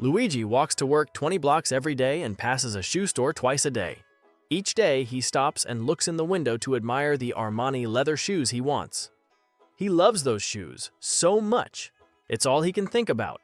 Luigi walks to work 20 blocks every day and passes a shoe store twice a day. Each day, he stops and looks in the window to admire the Armani leather shoes he wants. He loves those shoes so much, it's all he can think about.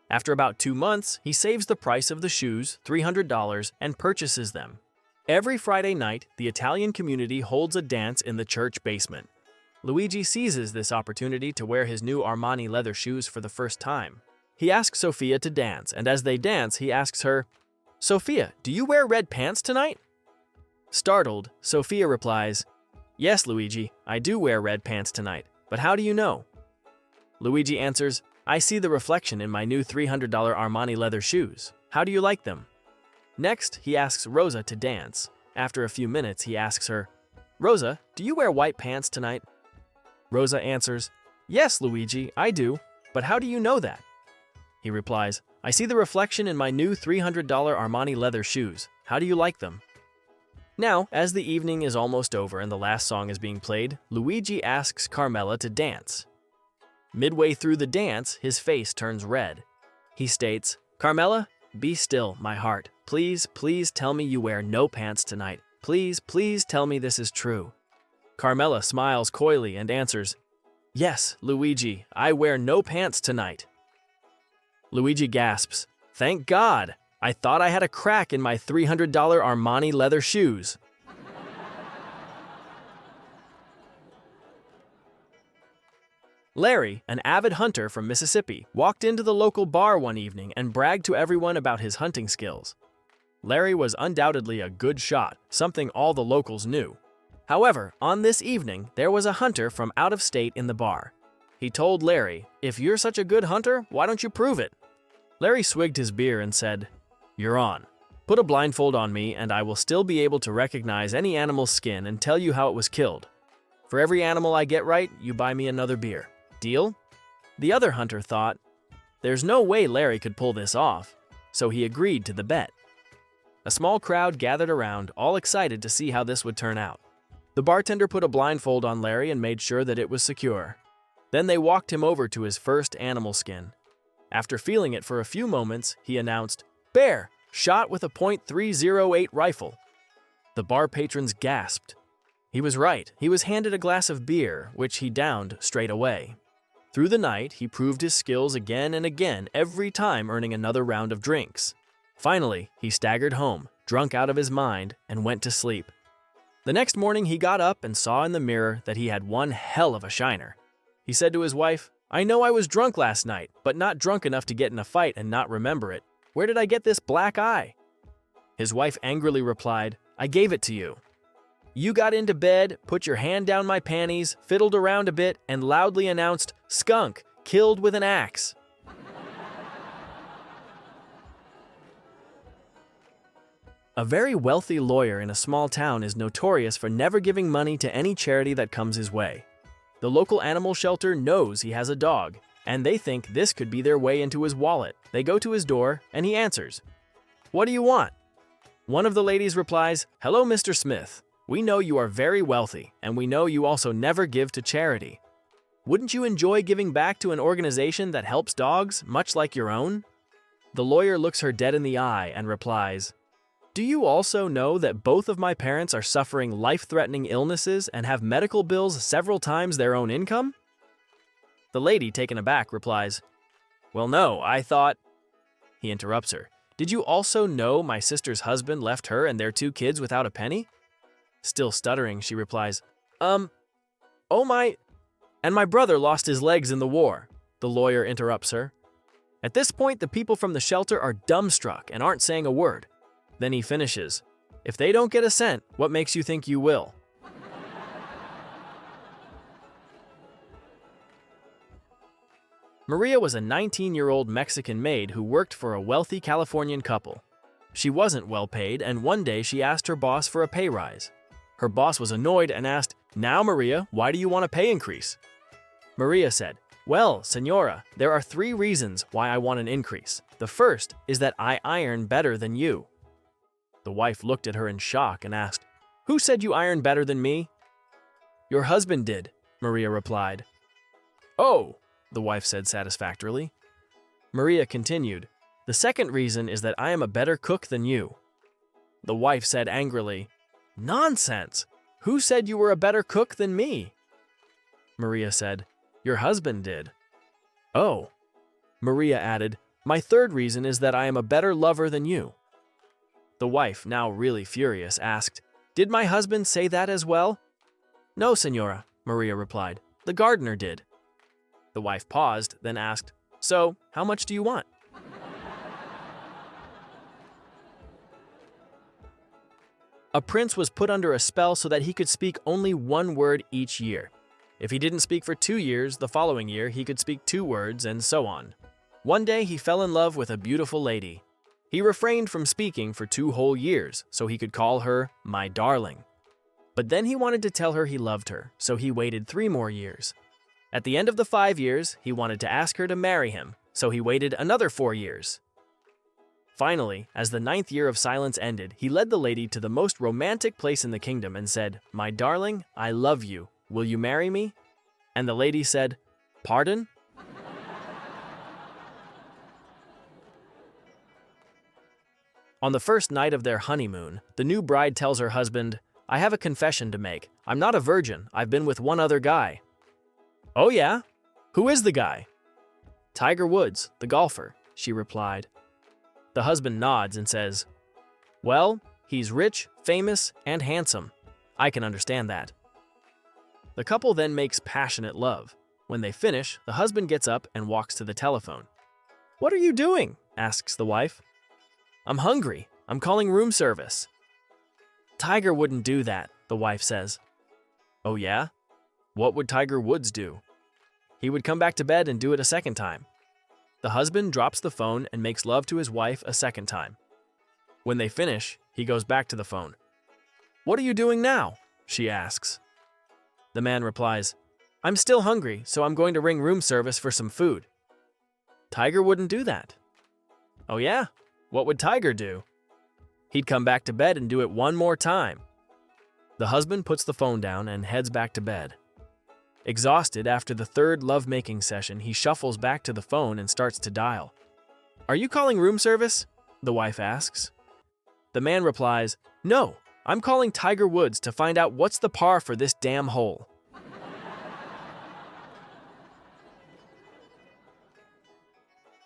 After about 2 months, he saves the price of the shoes, $300, and purchases them. Every Friday night, the Italian community holds a dance in the church basement. Luigi seizes this opportunity to wear his new Armani leather shoes for the first time. He asks Sofia to dance, and as they dance, he asks her, "Sofia, do you wear red pants tonight?" Startled, Sofia replies, "Yes, Luigi, I do wear red pants tonight, but how do you know?" Luigi answers, "I see the reflection in my new $300 Armani leather shoes. How do you like them?" Next, he asks Rosa to dance. After a few minutes, he asks her, "Rosa, do you wear white pants tonight?" Rosa answers, "Yes, Luigi, I do, but how do you know that?" He replies, "I see the reflection in my new $300 Armani leather shoes. How do you like them?" Now, as the evening is almost over and the last song is being played, Luigi asks Carmela to dance. Midway through the dance, his face turns red. He states, "Carmela, be still, my heart. Please, please tell me you wear no pants tonight. Please, please tell me this is true." Carmela smiles coyly and answers, "Yes, Luigi, I wear no pants tonight." Luigi gasps, "Thank God! I thought I had a crack in my $300 Armani leather shoes." Larry, an avid hunter from Mississippi, walked into the local bar one evening and bragged to everyone about his hunting skills. Larry was undoubtedly a good shot, something all the locals knew. However, on this evening, there was a hunter from out of state in the bar. He told Larry, "If you're such a good hunter, why don't you prove it?" Larry swigged his beer and said, "You're on. Put a blindfold on me and I will still be able to recognize any animal's skin and tell you how it was killed. For every animal I get right, you buy me another beer. Deal?" The other hunter thought, there's no way Larry could pull this off, so he agreed to the bet. A small crowd gathered around, all excited to see how this would turn out. The bartender put a blindfold on Larry and made sure that it was secure. Then they walked him over to his first animal skin. After feeling it for a few moments, he announced, "Bear, shot with a .308 rifle." The bar patrons gasped. He was right. He was handed a glass of beer, which he downed straight away. Through the night, he proved his skills again and again, every time earning another round of drinks. Finally, he staggered home, drunk out of his mind, and went to sleep. The next morning, he got up and saw in the mirror that he had one hell of a shiner. He said to his wife, "I know I was drunk last night, but not drunk enough to get in a fight and not remember it. Where did I get this black eye?" His wife angrily replied, "I gave it to you. You got into bed, put your hand down my panties, fiddled around a bit, and loudly announced, 'Skunk, killed with an axe.'" A very wealthy lawyer in a small town is notorious for never giving money to any charity that comes his way. The local animal shelter knows he has a dog, and they think this could be their way into his wallet. They go to his door, and he answers, "What do you want?" One of the ladies replies, "Hello, Mr. Smith. We know you are very wealthy, and we know you also never give to charity. Wouldn't you enjoy giving back to an organization that helps dogs, much like your own?" The lawyer looks her dead in the eye and replies, "Do you also know that both of my parents are suffering life-threatening illnesses and have medical bills several times their own income?" The lady, taken aback, replies, "Well, no, I thought—" He interrupts her, "Did you also know my sister's husband left her and their 2 kids without a penny?" Still stuttering, she replies, oh my, and my brother lost his legs in the war." The lawyer interrupts her. At this point, the people from the shelter are dumbstruck and aren't saying a word. Then he finishes, "If they don't get a cent, what makes you think you will?" Maria was a 19-year-old Mexican maid who worked for a wealthy Californian couple. She wasn't well paid, and one day she asked her boss for a pay rise. Her boss was annoyed and asked, "Now, Maria, why do you want a pay increase?" Maria said, "Well, Senora, there are 3 reasons why I want an increase. The first is that I iron better than you." The wife looked at her in shock and asked, "Who said you iron better than me?" "Your husband did," Maria replied. "Oh," the wife said satisfactorily. Maria continued, The second reason is that I am a better cook than you." The wife said angrily, "Nonsense! Who said you were a better cook than me?" Maria said, "Your husband did." "Oh." Maria added, "My third reason is that I am a better lover than you." The wife, now really furious, asked, "Did my husband say that as well?" "No, Senora," Maria replied. "The gardener did." The wife paused, then asked, "So, how much do you want?" A prince was put under a spell so that he could speak only one word each year. If he didn't speak for 2 years, the following year he could speak 2 words, and so on. One day he fell in love with a beautiful lady. He refrained from speaking for 2 whole years so he could call her "my darling." But then he wanted to tell her he loved her, so he waited 3 more years. At the end of the 5 years, he wanted to ask her to marry him, so he waited another 4 years. Finally, as the 9th year of silence ended, he led the lady to the most romantic place in the kingdom and said, "My darling, I love you. Will you marry me?" And the lady said, "Pardon?" On the first night of their honeymoon, the new bride tells her husband, "I have a confession to make. I'm not a virgin. I've been with one other guy." "Oh yeah? Who is the guy?" "Tiger Woods, the golfer," she replied. The husband nods and says, "Well, he's rich, famous, and handsome. I can understand that." The couple then makes passionate love. When they finish, the husband gets up and walks to the telephone. "What are you doing?" asks the wife. "I'm hungry. I'm calling room service." "Tiger wouldn't do that," the wife says. "Oh yeah? What would Tiger Woods do?" "He would come back to bed and do it a second time." The husband drops the phone and makes love to his wife a second time. When they finish, he goes back to the phone. "What are you doing now?" she asks. The man replies, "I'm still hungry, so I'm going to ring room service for some food." "Tiger wouldn't do that." "Oh yeah? What would Tiger do?" "He'd come back to bed and do it one more time." The husband puts the phone down and heads back to bed. Exhausted after the 3rd lovemaking session, he shuffles back to the phone and starts to dial. "Are you calling room service?" the wife asks. The man replies, "No, I'm calling Tiger Woods to find out what's the par for this damn hole."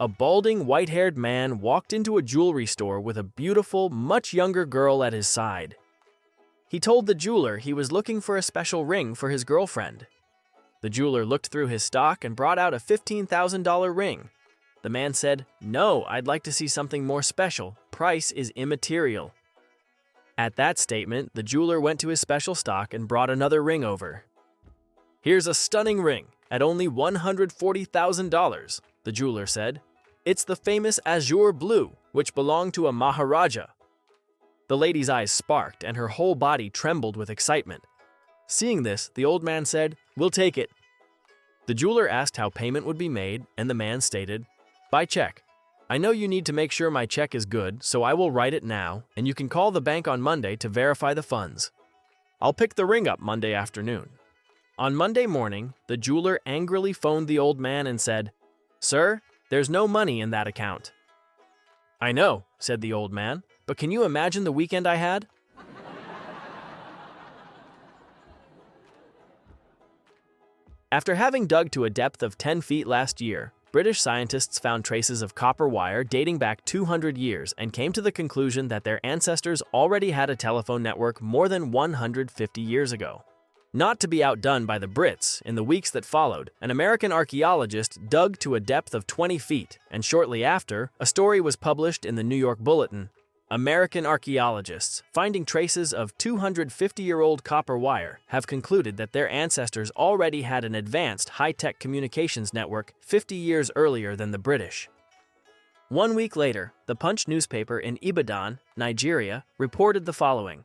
A balding, white-haired man walked into a jewelry store with a beautiful, much younger girl at his side. He told the jeweler he was looking for a special ring for his girlfriend. The jeweler looked through his stock and brought out a $15,000 ring. The man said, "No, I'd like to see something more special. Price is immaterial." At that statement, the jeweler went to his special stock and brought another ring over. "Here's a stunning ring at only $140,000, the jeweler said. "It's the famous azure blue, which belonged to a Maharaja." The lady's eyes sparked and her whole body trembled with excitement. Seeing this, the old man said, "We'll take it." The jeweler asked how payment would be made, and the man stated, "By check. I know you need to make sure my check is good, so I will write it now, and you can call the bank on Monday to verify the funds. I'll pick the ring up Monday afternoon." On Monday morning, the jeweler angrily phoned the old man and said, "Sir, there's no money in that account." "I know," said the old man, "but can you imagine the weekend I had?" After having dug to a depth of 10 feet last year, British scientists found traces of copper wire dating back 200 years and came to the conclusion that their ancestors already had a telephone network more than 150 years ago. Not to be outdone by the Brits, in the weeks that followed, an American archaeologist dug to a depth of 20 feet, and shortly after, a story was published in the New York Bulletin. American archaeologists, finding traces of 250-year-old copper wire, have concluded that their ancestors already had an advanced high-tech communications network 50 years earlier than the British. 1 week later, the Punch newspaper in Ibadan, Nigeria, reported the following.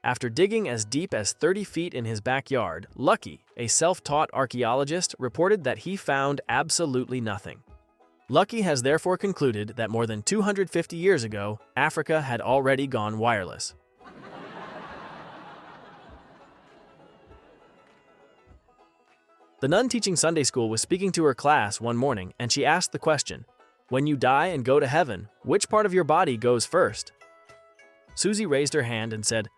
After digging as deep as 30 feet in his backyard, Lucky, a self-taught archaeologist, reported that he found absolutely nothing. Lucky has therefore concluded that more than 250 years ago, Africa had already gone wireless. The nun teaching Sunday school was speaking to her class one morning, and she asked the question, When you die and go to heaven, which part of your body goes first? Susie raised her hand and said,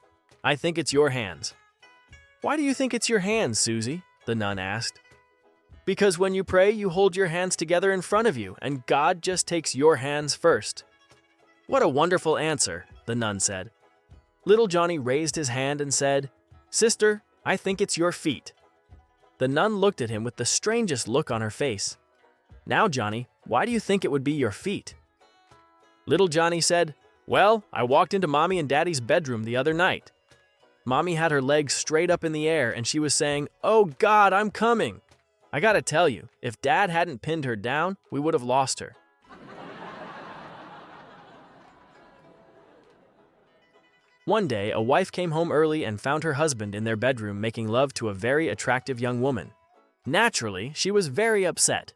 I think it's your hands. Why do you think it's your hands, Susie? The nun asked. Because when you pray, you hold your hands together in front of you, and God just takes your hands first. What a wonderful answer, the nun said. Little Johnny raised his hand and said, Sister, I think it's your feet. The nun looked at him with the strangest look on her face. Now, Johnny, why do you think it would be your feet? Little Johnny said, Well, I walked into Mommy and Daddy's bedroom the other night. Mommy had her legs straight up in the air and she was saying, Oh God, I'm coming. I gotta tell you, if Dad hadn't pinned her down, we would have lost her. One day, a wife came home early and found her husband in their bedroom making love to a very attractive young woman. Naturally, she was very upset.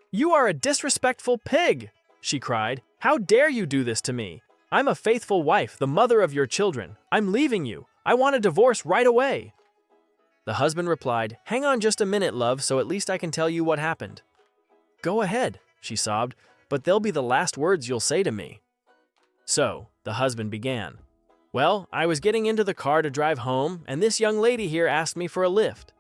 You are a disrespectful pig, she cried. How dare you do this to me? I'm a faithful wife, the mother of your children. I'm leaving you. I want a divorce right away. The husband replied, Hang on just a minute, love, so at least I can tell you what happened. Go ahead, she sobbed, but they'll be the last words you'll say to me. So, the husband began. Well, I was getting into the car to drive home, and this young lady here asked me for a lift.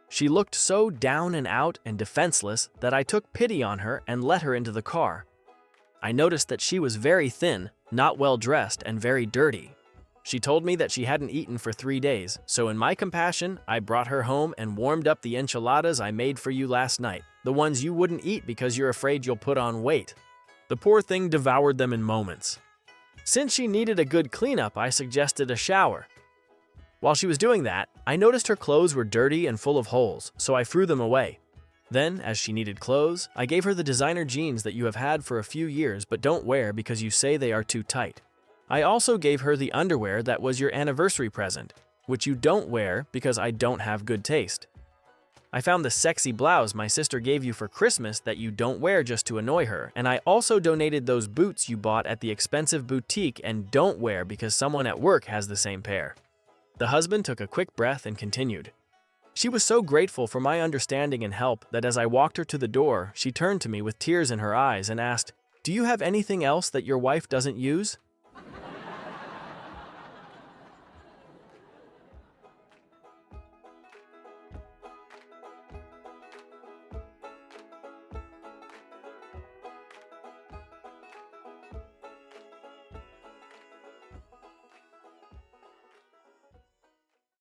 She looked so down and out and defenseless that I took pity on her and let her into the car. I noticed that she was very thin, not well dressed, and very dirty. She told me that she hadn't eaten for 3 days, so in my compassion, I brought her home and warmed up the enchiladas I made for you last night, the ones you wouldn't eat because you're afraid you'll put on weight. The poor thing devoured them in moments. Since she needed a good cleanup, I suggested a shower. While she was doing that, I noticed her clothes were dirty and full of holes, so I threw them away. Then, as she needed clothes, I gave her the designer jeans that you have had for a few years but don't wear because you say they are too tight. I also gave her the underwear that was your anniversary present, which you don't wear because I don't have good taste. I found the sexy blouse my sister gave you for Christmas that you don't wear just to annoy her, and I also donated those boots you bought at the expensive boutique and don't wear because someone at work has the same pair. The husband took a quick breath and continued. She was so grateful for my understanding and help that as I walked her to the door, she turned to me with tears in her eyes and asked, Do you have anything else that your wife doesn't use?